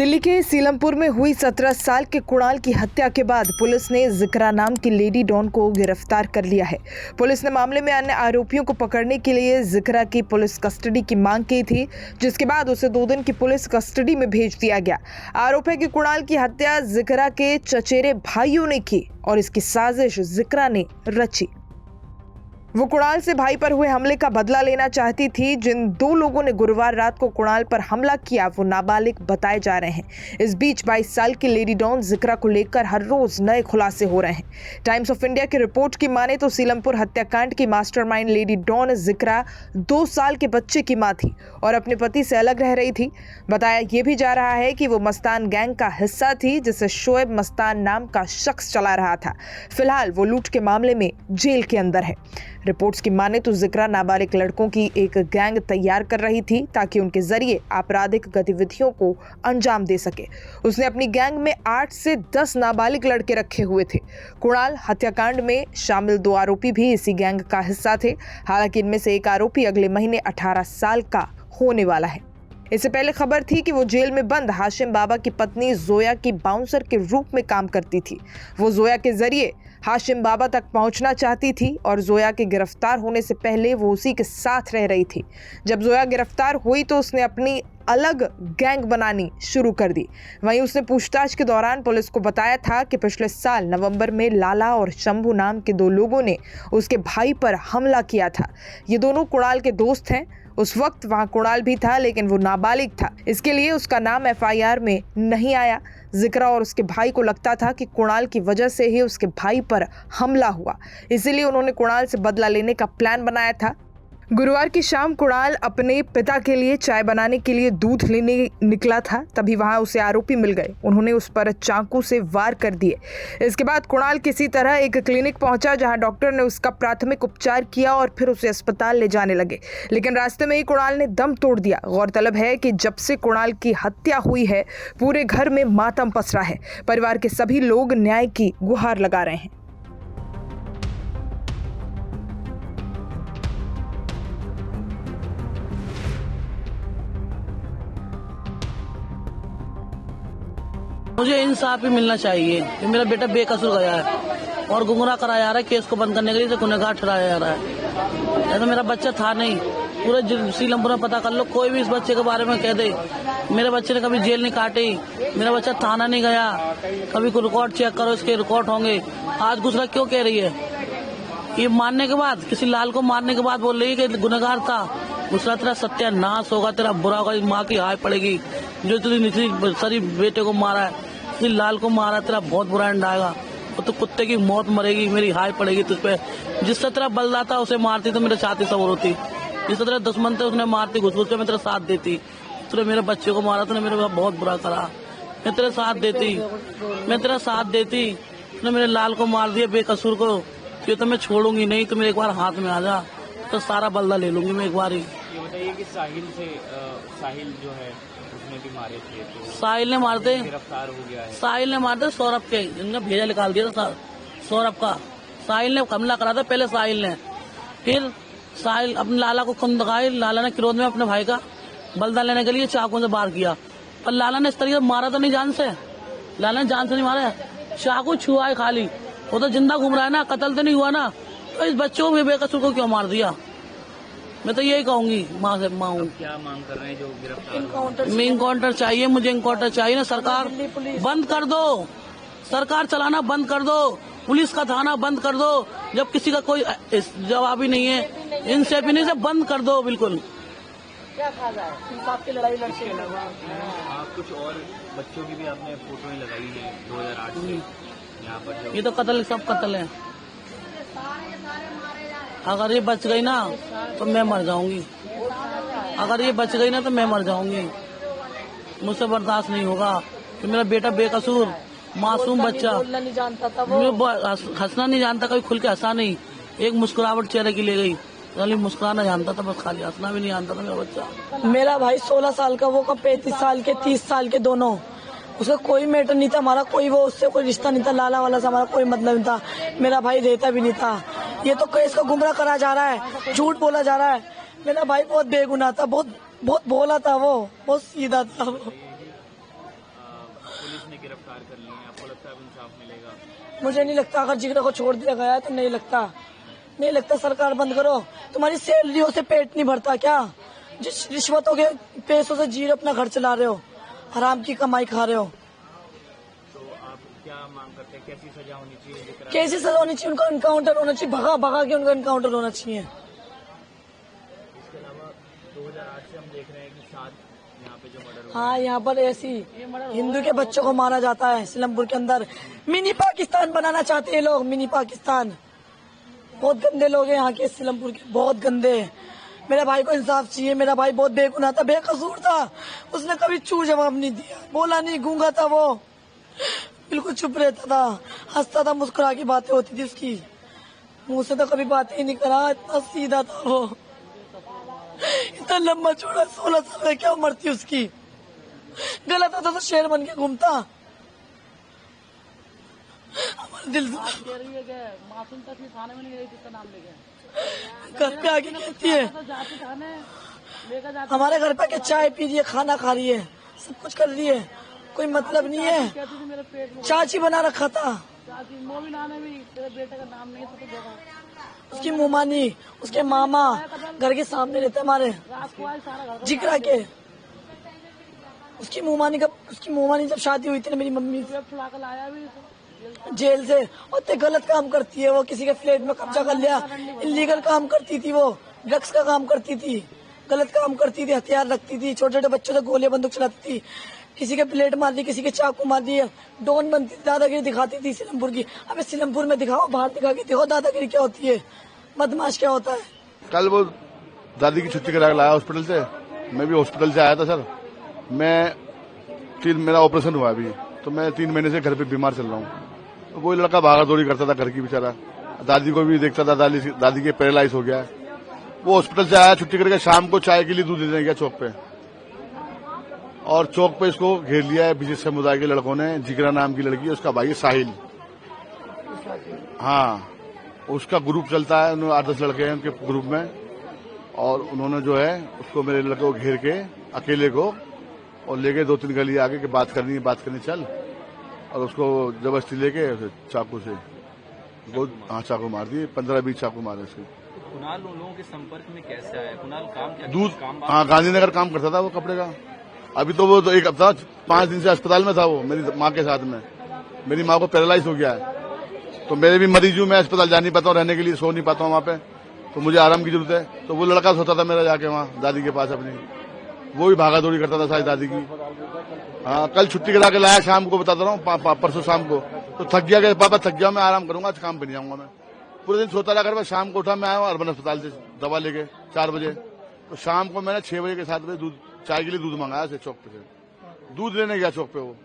दिल्ली के सीलमपुर में हुई 17 साल के कुणाल की हत्या के बाद पुलिस ने जिक्रा नाम की लेडी डॉन को गिरफ्तार कर लिया है। पुलिस ने मामले में अन्य आरोपियों को पकड़ने के लिए जिक्रा की पुलिस कस्टडी की मांग की थी, जिसके बाद उसे 2 दिन की पुलिस कस्टडी में भेज दिया गया। आरोप है कि कुणाल की हत्या जिक्रा के चचेरे भाइयों ने की और इसकी साजिश जिक्रा ने रची। वो कुणाल से भाई पर हुए हमले का बदला लेना चाहती थी। जिन 2 लोगों ने गुरुवार रात को कुणाल पर हमला किया वो नाबालिग बताए जा रहे हैं। इस बीच 22 साल की लेडी डॉन जिक्रा को लेकर हर रोज नए खुलासे हो रहे हैं। टाइम्स ऑफ इंडिया की रिपोर्ट की माने तो सीलमपुर हत्याकांड की मास्टरमाइंड लेडी डॉन जिक्रा 2 साल के बच्चे की मां थी और अपने पति से अलग रह रही थी। बताया यह भी जा रहा है कि वो मस्तान गैंग का हिस्सा थी, जिसे शोएब मस्तान नाम का शख्स चला रहा था। फिलहाल वो लूट के मामले में जेल के अंदर है। रिपोर्ट्स की माने तो जिक्रा नाबालिग लड़कों की एक गैंग तैयार कर रही थी ताकि उनके जरिए आपराधिक गतिविधियों को अंजाम दे सके। उसने अपनी गैंग में 8 से 10 नाबालिग लड़के रखे हुए थे। कुणाल हत्याकांड में शामिल 2 आरोपी भी इसी गैंग का हिस्सा थे। हालांकि इनमें से एक आरोपी अगले महीने 18 साल का होने वाला है। इससे पहले खबर थी कि वो जेल में बंद हाशिम बाबा की पत्नी जोया की बाउंसर के रूप में काम करती थी। वो जोया के जरिए हाशिम बाबा तक पहुंचना चाहती थी और जोया के गिरफ्तार होने से पहले वो उसी के साथ रह रही थी। जब जोया गिरफ्तार हुई तो उसने अपनी अलग गैंग बनानी शुरू कर दी। वहीं उसने पूछताछ के दौरान पुलिस को बताया था कि पिछले साल नवंबर में लाला और शंभू नाम के 2 लोगों ने उसके भाई पर हमला किया था। ये दोनों कुणाल के दोस्त हैं। उस वक्त वहां कुणाल भी था, लेकिन वो नाबालिग था, इसके लिए उसका नाम FIR में नहीं आया। जिक्रा और उसके भाई को लगता था कि कुणाल की वजह से ही उसके भाई पर हमला हुआ, इसीलिए उन्होंने कुणाल से बदला लेने का प्लान बनाया था। गुरुवार की शाम कुणाल अपने पिता के लिए चाय बनाने के लिए दूध लेने निकला था, तभी वहां उसे आरोपी मिल गए। उन्होंने उस पर चाकू से वार कर दिए। इसके बाद कुणाल किसी तरह एक क्लिनिक पहुंचा, जहां डॉक्टर ने उसका प्राथमिक उपचार किया और फिर उसे अस्पताल ले जाने लगे, लेकिन रास्ते में ही कुणाल ने दम तोड़ दिया। गौरतलब है कि जब से कुणाल की हत्या हुई है पूरे घर में मातम पसरा है। परिवार के सभी लोग न्याय की गुहार लगा रहे हैं। मुझे इंसाफ ही मिलना चाहिए कि मेरा बेटा बेकसूर गया है और गुमराह कराया जा रहा है। केस को बंद करने के लिए गुनहगार ठहराया जा रहा है। ऐसा मेरा बच्चा था नहीं। पूरे सीलमपुर में पता कर लो, कोई भी इस बच्चे के बारे में कह दे। मेरे बच्चे ने कभी जेल नहीं काटी, मेरा बच्चा थाना नहीं गया, कभी कोई रिकॉर्ड चेक करो, इसके रिकॉर्ड होंगे। आज गुजरा क्यों कह रही है? ये मारने के बाद, किसी लाल को मारने के बाद बोल रही है कि गुनहगार था। दूसरा तेरा सत्यानाश होगा, तेरा बुरा होगा, माँ की हाय पड़ेगी। जो तुझे सरी बेटे को मारा है, लाल को मारा, तेरा बहुत बुरा एंड आएगा। तो कुत्ते की मौत मरेगी, मेरी हाय पड़ेगी तुझ पे। जिससे तेरा बलदा था उसे मारती तो मेरे छाती सबर होती। जिससे तेरा दुश्मन थे उसने मारती, घुस के मैं तेरा साथ देती। तूने मेरे बच्चे को मारा, तूने मेरे को बहुत बुरा करा, मैं तेरा साथ देती, मैं तेरा साथ देती। तूने मेरे लाल को मार दिया बेकसूर को, ये तो मैं छोड़ूंगी नहीं। तो मेरे एक बार हाथ में आ जा तो सारा बलदा ले लूंगी मैं एक बार ही। ये बताइए कि साहिल जो है उसने भी मारे थे, तो साहिल ने मारते, गिरफ्तार हो गया है। साहिल ने मारते सौरभ के, इनका भेजा निकाल दिया था सौरभ का। साहिल ने हमला करा था पहले साहिल ने, फिर साहिल अपने लाला को खून दिखाई। लाला ने क्रोध में अपने भाई का बलदा लेने के लिए चाकू से वार किया, पर लाला ने इस तरीके से मारा तो नहीं जान से। लाला ने जान से नहीं मारा, चाकू छुआ है खाली। वो तो जिंदा घूम रहा है ना, कत्ल तो नहीं हुआ ना। तो इस बच्चों को बेकसूर को क्यों मार दिया? मैं तो यही कहूंगी, माँ से माँ हूँ। क्या मांग कर रहे हैं जो गिरफ्तार? मैं इनकाउंटर चाहिए, मुझे इनकाउंटर चाहिए ना। सरकार बंद कर दो, सरकार चलाना बंद कर दो, पुलिस का थाना बंद कर दो। जब किसी का कोई जवाब ही नहीं है, इनसे भी नहीं, से बंद कर दो बिल्कुल। क्या कहा जाए, इंसाफ की लड़ाई लड़के। इसके अलावा आप कुछ और बच्चों की भी आपने फोटोएं लगाई है 2008 से यहाँ पर। ये तो कत्ल, सब कत्ल है। अगर ये बच गई ना तो मैं मर जाऊंगी, अगर ये बच गई ना तो मैं मर जाऊंगी। मुझसे बर्दाश्त नहीं होगा कि मेरा बेटा बेकसूर मासूम बच्चा, नहीं जानता था वो, हंसना नहीं जानता, कभी खुल के हंसा नहीं। एक मुस्कुराहट चेहरे की ले गई, खाली मुस्कुराना जानता था बस, खाली हंसना भी नहीं जानता था मेरा बच्चा। मेरा भाई 16 साल का, वो का 35 साल के, 30 साल के दोनों। उसका कोई मैटर नहीं था, हमारा कोई वो उससे कोई रिश्ता नहीं था। लाला वाला से हमारा कोई मतलब नहीं था। मेरा भाई रहता भी नहीं था। ये तो केस को गुमराह करा जा रहा है, झूठ बोला जा रहा है। मेरा भाई बहुत बेगुनाह था, बहुत भोला था, वो बहुत सीधा था वो। मुझे नहीं लगता अगर जिगरा को छोड़ दिया गया है तो नहीं लगता सरकार बंद करो। तुम्हारी सैलरियों से पेट नहीं भरता क्या? जिस रिश्वतों के पैसों से जी अपना घर चला रहे हो, हराम की कमाई खा रहे हो। तो आप क्या मांग करते हैं, कैसी सजा होनी चाहिए जिक्रा? कैसी सजा होनी चाहिए? उनका इनकाउंटर होना चाहिए, भगा के उनका इनकाउंटर होना चाहिए। इसके अलावा 2008 से हम देख रहे हैं कि 7 यहाँ पे जो मर्डर हुआ हाँ, यहाँ पर ऐसी हिंदू के बच्चों को मारा जाता है सिलमपुर के अंदर। मिनी पाकिस्तान बनाना चाहते हैं लोग, मिनी पाकिस्तान। बहुत गंदे लोग हैं यहाँ के सिलमपुर के, बहुत गंदे हैं। मेरे भाई को इंसाफ चाहिए। मेरा भाई बहुत बेगुनाह था, बेकसूर था। उसने कभी चू जवाब नहीं दिया, बोला नहीं, गूंगा था वो, बिल्कुल चुप रहता था, हंसता था, मुस्कुरा की बातें होती थी उसकी, मुंह से तो कभी बातें ही नहीं करा। इतना सीधा था वो, इतना लंबा चौड़ा, 16 साल में क्या उम्र थी उसकी। गलत होता तो शेर बन के घूमता। हमारा दिल मासूम तक थाने में नहीं गई, किसका नाम लेके घर पे आके कहती है, जाती थाने लेकर जाती, हमारे घर पे आके चाय पी रही है, खाना खा रही है, सब कुछ कर रही है, कोई मतलब नहीं है। कहती थी मेरे पेट में चाची बना रखा था चाची, मोमिना ने भी तेरे बेटे का नाम नहीं तो देखा। उसकी मुमानी, उसके मामा घर के सामने रहते हमारे रात को आए सारा घर जिक्रा के। उसकी मुमानी जब शादी हुई थी ना मेरी मम्मी से, छुड़ा कर लाया भी जेल से, और ते गलत काम करती है वो, किसी के फ्लैट में कब्जा कर लिया, इलीगल काम करती थी वो, ड्रग्स का काम करती थी, गलत काम करती थी, हथियार रखती थी, छोटे छोटे बच्चों से गोलियां बंदूक चलाती थी, किसी के प्लेट मार दी, किसी के चाकू मार दिए, डॉन बनती थी, दादागिरी दिखाती थी सिलमपुर की। अबे सिलमपुर में दिखाओ, बाहर दिखा के देखो दादागिरी क्या होती है, बदमाश क्या होता है। कल वो दादी की छुट्टी करा के लाया हॉस्पिटल से, मैं भी हॉस्पिटल से आया था सर। मेरा ऑपरेशन हुआ अभी, तो मैं 3 महीने से घर पे बीमार चल रहा हूँ। तो वही लड़का भागा दौड़ी करता था घर की, बेचारा दादी को भी देखता था, दादी के पैरालाइज हो गया है। वो हॉस्पिटल से आया छुट्टी करके, शाम को चाय के लिए दूध देने गया चौक पे, और चौक पे इसको घेर लिया है विशेष समुदाय के लड़कों ने। जिगरा नाम की लड़की, उसका भाई है साहिल, हाँ, उसका ग्रुप चलता है, 8-10 लड़के हैं उनके ग्रुप में, और उन्होंने जो है उसको, मेरे लड़के को घेर के अकेले को, और लेके 2-3 गली आगे के बात करनी चल, और उसको जबरदस्ती लेके चाकू से चाकू मार दिए, 15-20 चाकू मारे उसके। कुणाल उन लोगों के संपर्क में कैसे आया? कुणाल काम क्या दूध, काम हाँ, गांधीनगर काम करता था वो, कपड़े का। अभी तो वो तो 1 हफ्ता 5 दिन से अस्पताल में था वो, मेरी माँ के साथ में। मेरी माँ को पैरालाइज हो गया है, तो मेरे भी मरीज हूँ, मैं अस्पताल जा नहीं पाता हूँ, रहने के लिए सो नहीं पाता हूँ वहाँ पे, तो मुझे आराम की जरूरत है। तो वो लड़का सोता था मेरा जाके वहाँ दादी के पास अपनी, वो भी भागा दौड़ी करता था सारी दादी की। हाँ, कल छुट्टी करा के लाया शाम को, बताता रहा हूँ, परसों शाम को, तो थक गया कि पापा थक गया, मैं आराम करूंगा, आज काम पे नहीं जाऊंगा मैं। पूरे दिन सोता रहा घर में, शाम को उठा, मैं आया हूँ अर्बन अस्पताल से दवा लेके 4 बजे, तो शाम को मैंने 6 बजे के 7 बजे चाय के लिए दूध मंगाया से चौक पे से, दूध लेने गया चौक पे वो।